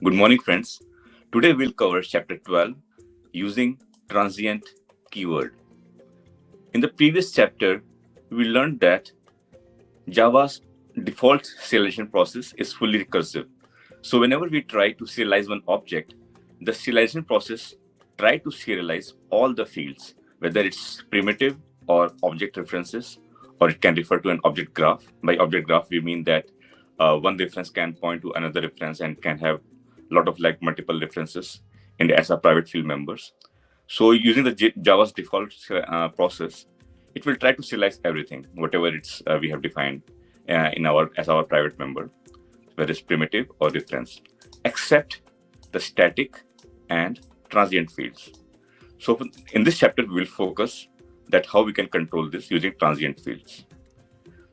Good morning, friends. Today we'll cover chapter 12 using transient keyword. In the previous chapter, we learned that Java's default serialization process is fully recursive. So whenever we try to serialize one object, the serialization process tries to serialize all the fields, whether it's primitive or object references, or it can refer to an object graph. By object graph, we mean that one reference can point to another reference and can have a lot of like multiple references in the as a private field members. So using the Java's default process, it will try to serialize everything, whatever it's we have defined in our as our private member, whether it's primitive or reference, except the static and transient fields. So in this chapter, we will focus that how we can control this using transient fields.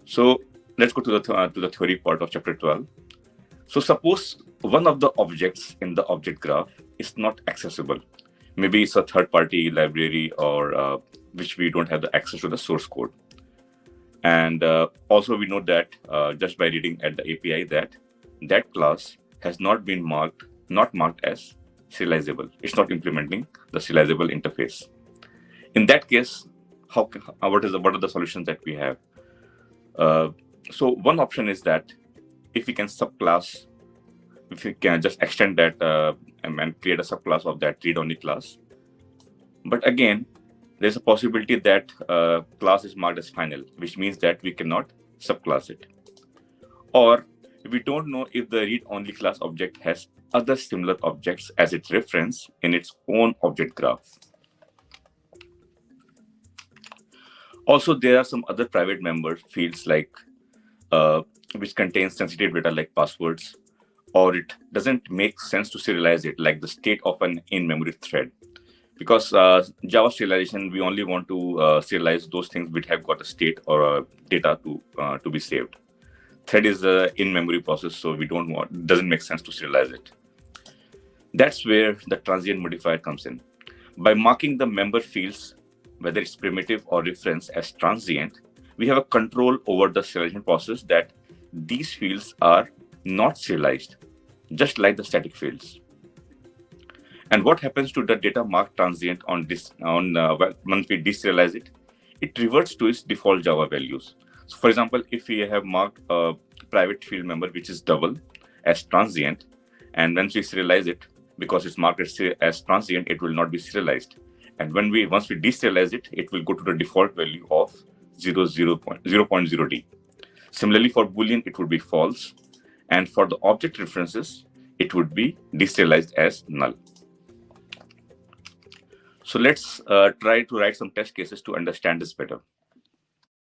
So let's go to the theory part of chapter 12. So suppose one of the objects in the object graph is not accessible. Maybe it's a third-party library or which we don't have the access to the source code. And also we know that just by reading at the API that class has not been marked as serializable. It's not implementing the serializable interface. In that case, what are the solutions that we have? So one option is that if we can subclass, if we can just extend that and create a subclass of that read-only class. But again, there's a possibility that class is marked as final, which means that we cannot subclass it. Or we don't know if the read-only class object has other similar objects as its reference in its own object graph. Also, there are some other private member fields like which contains sensitive data like passwords, or it doesn't make sense to serialize it like the state of an in-memory thread. Because Java serialization, we only want to serialize those things which have got a state or a data to be saved. Thread is an in-memory process, so doesn't make sense to serialize it. That's where the transient modifier comes in. By marking the member fields, whether it's primitive or reference, as transient, we have a control over the serialization process that these fields are not serialized, just like the static fields. And what happens to the data marked transient once we deserialize it? It reverts to its default Java values. So for example, if we have marked a private field member, which is double, as transient, and once we serialize it, because it's marked as transient, it will not be serialized. And once we deserialize it, it will go to the default value of 0.0D. Similarly, for Boolean, it would be false. And for the object references, it would be deserialized as null. So let's try to write some test cases to understand this better.